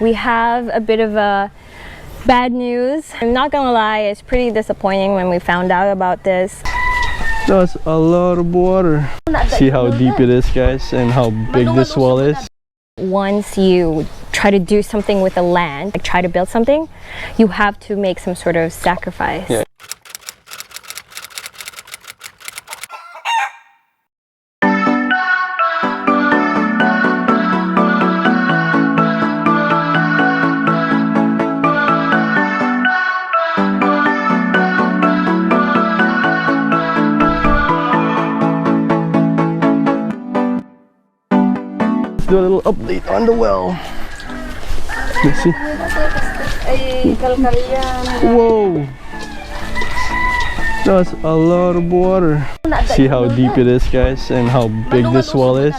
We have a bit of a bad news. I'm not gonna lie, it's pretty disappointing when we found out about this. That's a lot of water. See how deep it is, guys, and how big this wall is. Once you try to do something with the land, like try to build something, you have to make some sort of sacrifice. Yeah. Do a little update on the well. Let's see. Whoa! That's a lot of water. See how deep it is, guys, and how big this wall is.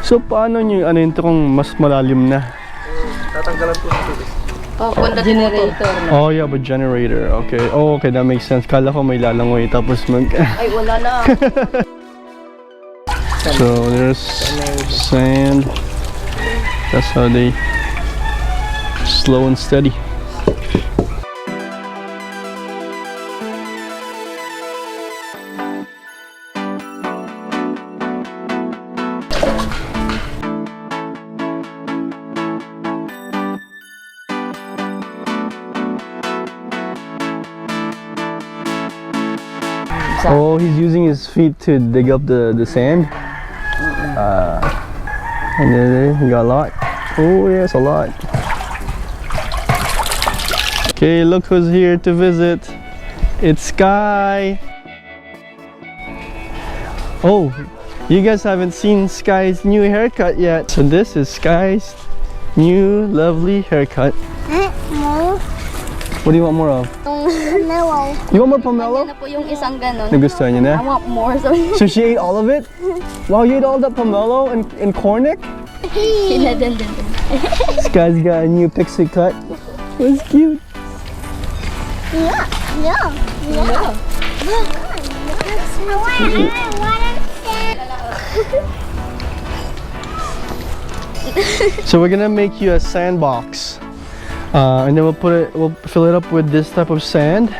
So paano nyo ano ito kung mas malalim na? Tatanggalan po ng tubig. Generator. Oh yeah, but generator. Okay. Oh, okay, that makes sense. Kala ko may lalangoy tapos mag. Ay, wala na. So there's sand. That's how they slow and steady. Oh, he's using his feet to dig up the sand. And then we got a lot. Oh yes, a lot. Okay, look who's here to visit. It's Sky. Oh, you guys haven't seen Sky's new haircut yet. So this is Sky's new lovely haircut. More. What do you want more of? Pomelo. You want more pomelo? Na po yung isang ganon. Nagustuhan niyo na? I want more. So she ate all of it? Wow, you ate all that pomelo and cornic? This guy's got a new pixie cut. That's cute. Yeah. So we're gonna make you a sandbox, and then we'll fill it up with this type of sand.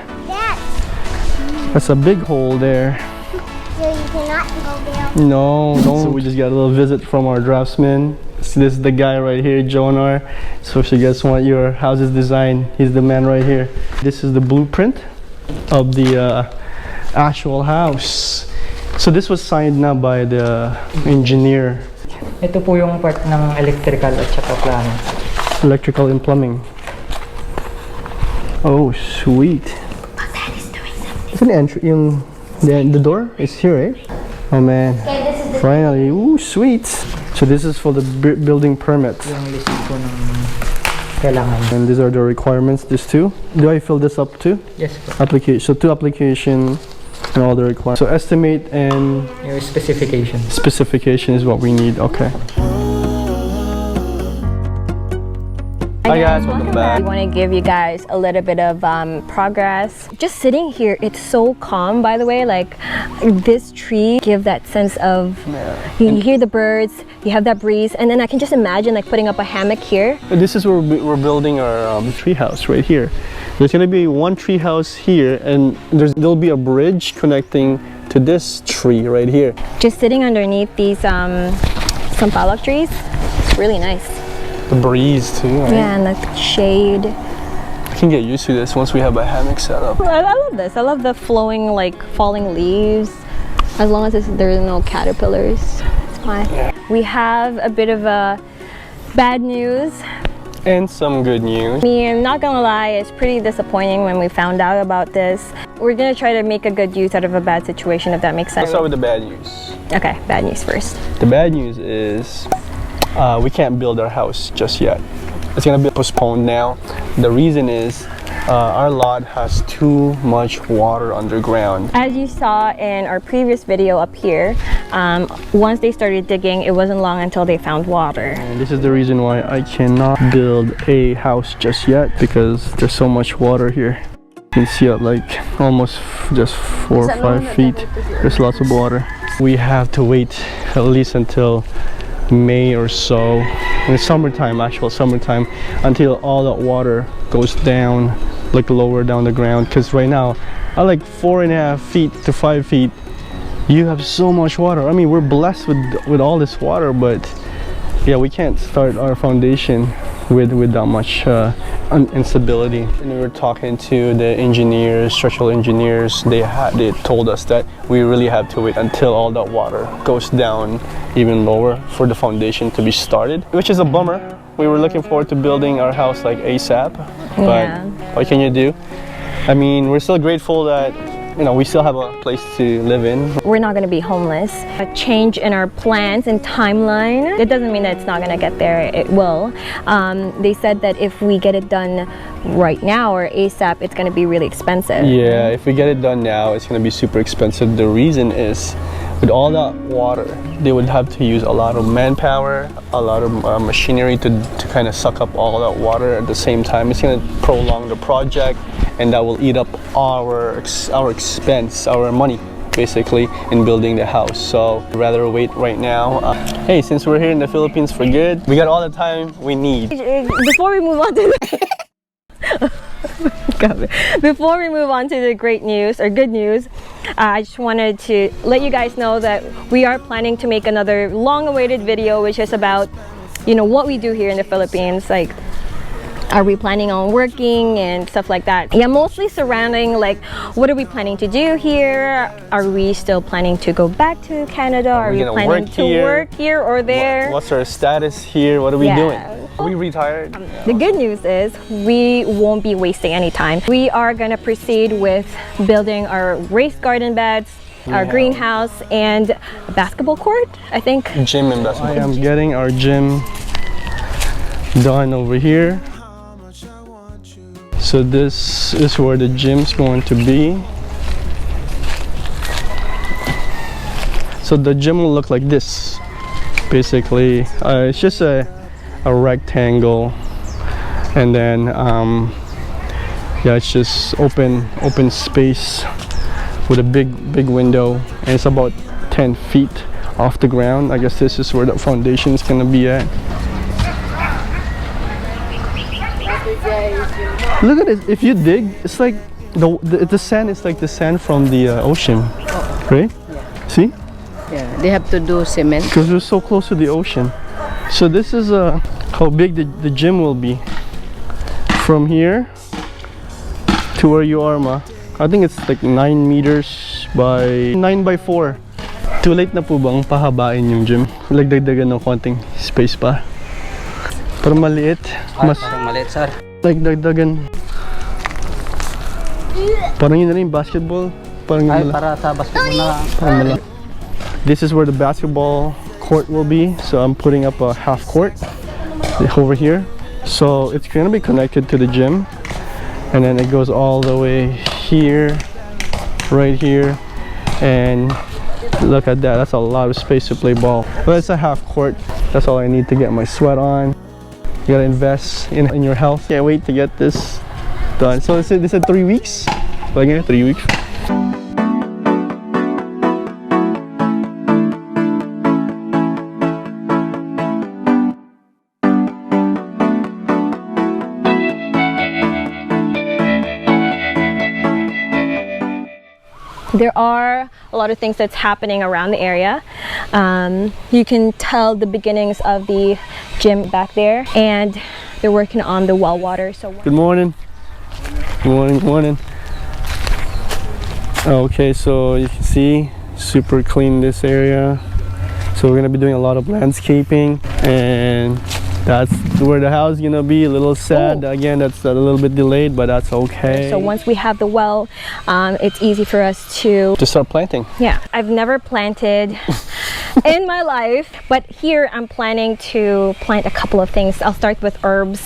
That's a big hole there. So you cannot go there. No, don't. So we just got a little visit from our draftsman. So this is the guy right here, Jonar. So if you guys want your house's design, he's the man right here. This is the blueprint of the actual house. So this was signed now by the engineer. Ito po yung part ng electrical at saka plumbing. Electrical and plumbing. Oh, sweet. Isn't the entry, the door is here, right? Oh man, finally, ooh, sweet. So this is for the building permit. Yung list po ng kailangan. And these are the requirements, these two. Do I fill this up too? Yes po. Application, so two application and all the requirements. So estimate and Yung specification. specification is what we need, okay. Hi guys, welcome back. We want to give you guys a little bit of progress. Just sitting here, it's so calm, by the way. Like this tree give that sense of, you hear the birds, you have that breeze, and then I can just imagine like putting up a hammock here. This is where we're building our tree house right here. There's gonna be one tree house here, and there'll be a bridge connecting to this tree right here. Just sitting underneath these sampalok trees, it's really nice. The breeze too, right? Yeah, and the shade. I can get used to this once we have a hammock set up. I love this. I love the flowing, like falling leaves. As long as there's no caterpillars, it's fine. Yeah. We have a bit of a bad news. And some good news. I'm not gonna lie, it's pretty disappointing when we found out about this. We're gonna try to make a good use out of a bad situation, if that makes sense. Let's start with the bad news. Okay, bad news first. The bad news is we can't build our house just yet. It's gonna be postponed now. The reason is our lot has too much water underground. As you saw in our previous video up here, once they started digging, it wasn't long until they found water. And this is the reason why I cannot build a house just yet, because there's so much water here. You can see it like almost just 4 or 5 feet. There's lots of water. We have to wait at least until May or so, in the summertime, actual summertime, until all that water goes down, like lower down the ground. Because right now, at like 4.5 feet to 5 feet, you have so much water. I mean, we're blessed with all this water, but yeah, we can't start our foundation with that much instability. And we were talking to the engineers, structural engineers. They told us that we really have to wait until all that water goes down even lower for the foundation to be started, which is a bummer. We were looking forward to building our house like ASAP, but what can you do? I mean, we're still grateful that, you know, we still have a place to live in. We're not going to be homeless. A change in our plans and timeline, it doesn't mean that it's not going to get there. It will. They said that if we get it done right now or ASAP, it's going to be really expensive. Yeah, if we get it done now, it's going to be super expensive. The reason is, with all that water, they would have to use a lot of manpower, a lot of machinery to kind of suck up all that water at the same time. It's going to prolong the project, and that will eat up our expense, our money, basically, in building the house. So I'd rather wait right now. Hey, since we're here in the Philippines for good, we got all the time we need. Before we move on to before we move on to the great news or good news, I just wanted to let you guys know that we are planning to make another long-awaited video, which is about, you know, what we do here in the Philippines. Like, are we planning on working and stuff like that? Yeah, mostly surrounding like, what are we planning to do here? Are we still planning to go back to Canada? Are we planning to work here or there? What's our status here? What are we doing? Are we retired? The good news is we won't be wasting any time. We are going to proceed with building our raised garden beds, our greenhouse, and a basketball court, I think. Gym and basketball. I am getting our gym done over here. So this is where the gym's going to be. So the gym will look like this, basically. It's just a rectangle, and then yeah, it's just open space with a big window, and it's about 10 feet off the ground. I guess this is where the foundation is gonna be at. Look at this. If you dig, it's like the sand is like the sand from the ocean, right? Yeah. See? Yeah, they have to do cement. Because we're so close to the ocean. So this is how big the gym will be. From here to where you are, Ma. I think it's like 9 meters by 9 by 4. Too late na po bang pahabain yung gym? Like dagdagan ng konting space pa. Para maliit. Parang maliit, sir. Like dagdagan. Parang yun na rin, basketball. Parang Ay, para sa basketball na lang. Parang malaki. This is where the basketball court will be. So I'm putting up a half court over here. So it's gonna be connected to the gym, and then it goes all the way here, right here, and look at that. That's a lot of space to play ball. But it's a half court. That's all I need to get my sweat on. You gotta invest in your health. Can't wait to get this done. So they said 3 weeks. Like 3 weeks. There are a lot of things that's happening around the area. You can tell the beginnings of the gym back there, and they're working on the well water. So good morning. Good morning. Good morning. Okay, so you can see super clean this area. So we're gonna be doing a lot of landscaping, and that's where the house is gonna be. A little sad. Again, that's a little bit delayed, but that's okay. So once we have the well, it's easy for us to start planting. Yeah, I've never planted in my life, but here I'm planning to plant a couple of things. I'll start with herbs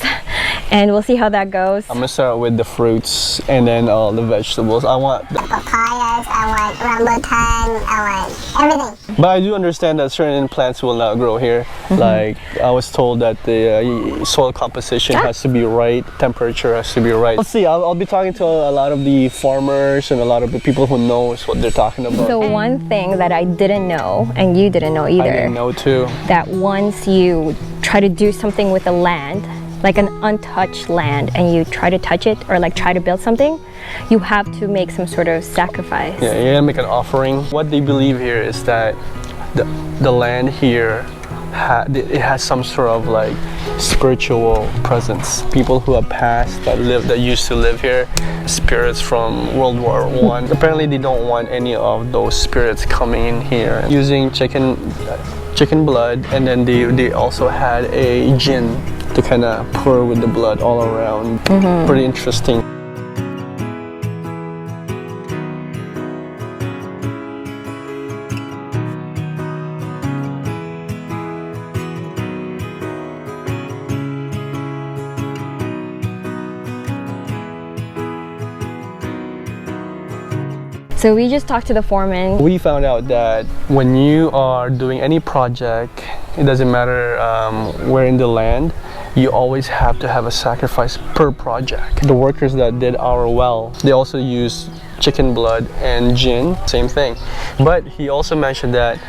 and we'll see how that goes. I'm gonna start with the fruits and then all the vegetables. I want Papayas, I want rambutan, I want everything. But I do understand that certain plants will not grow here. Like I was told that the soil composition has to be right, temperature has to be right. Let's see, I'll be talking to a lot of the farmers and a lot of the people who knows what they're talking about. So one thing that I didn't know, and you didn't know either, I didn't know too. that once you try to do something with the land, like an untouched land, and you try to touch it or like try to build something, you have to make some sort of sacrifice. Yeah, you're gonna make an offering. What they believe here is that the land here it has some sort of like spiritual presence. People who have passed that used to live here, spirits from World War I. Apparently they don't want any of those spirits coming in here. Using chicken blood, and then they also had a gin to kind of pour with the blood all around. Pretty interesting. So we just talked to the foreman. We found out that when you are doing any project, it doesn't matter where in the land, you always have to have a sacrifice per project. The workers that did our well, they also used chicken blood and gin, same thing. But he also mentioned that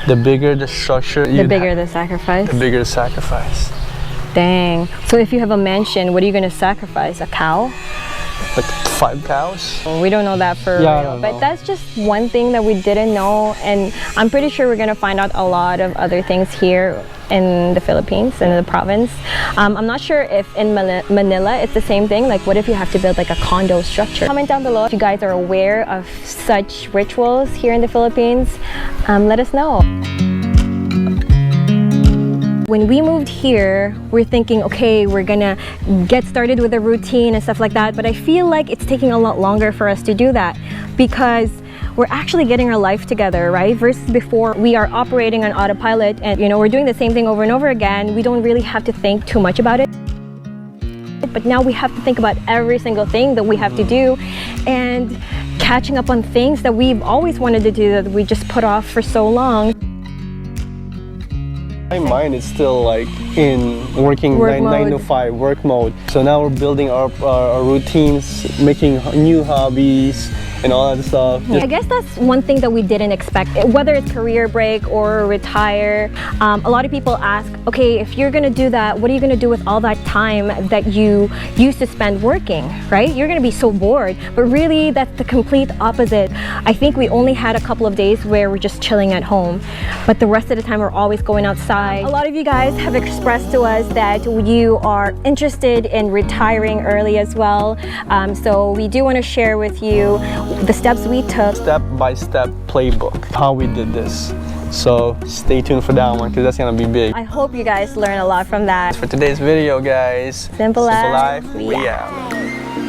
the bigger the structure, The bigger the sacrifice. the bigger the sacrifice. Dang. So if you have a mansion, what are you gonna sacrifice? A cow? Like 5 cows? We don't know that for Yeah, I real, don't but know. that's just one thing that we didn't know, and I'm pretty sure we're gonna find out a lot of other things here in the Philippines, in the province. I'm not sure if in Manila it's the same thing. Like, what if you have to build like a condo structure? Comment down below if you guys are aware of such rituals here in the Philippines. Let us know. When we moved here, we're thinking, okay, we're gonna get started with a routine and stuff like that, but I feel like it's taking a lot longer for us to do that because we're actually getting our life together, right? Versus before, we are operating on autopilot and, you know, we're doing the same thing over and over again. We don't really have to think too much about it. But now we have to think about every single thing that we have to do and catching up on things that we've always wanted to do that we just put off for so long. My mind is still like in working Work 9 to mode. 5 work mode. So now we're building our routines, making new hobbies and all that stuff. I guess that's one thing that we didn't expect, whether it's career break or retire. A lot of people ask, okay, if you're gonna do that, what are you gonna do with all that time that you used to spend working, right? You're gonna be so bored. But really, that's the complete opposite. I think we only had a couple of days where we're just chilling at home, but the rest of the time we're always going outside. A lot of you guys have expressed to us that you are interested in retiring early as well. So we do want to share with you the steps we took. Step-by-step playbook, how we did this. So stay tuned for that one because that's gonna be big. I hope you guys learn a lot from that. For today's video, guys, Simple life, life, we we out.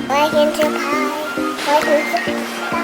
Like and subscribe. Like and subscribe.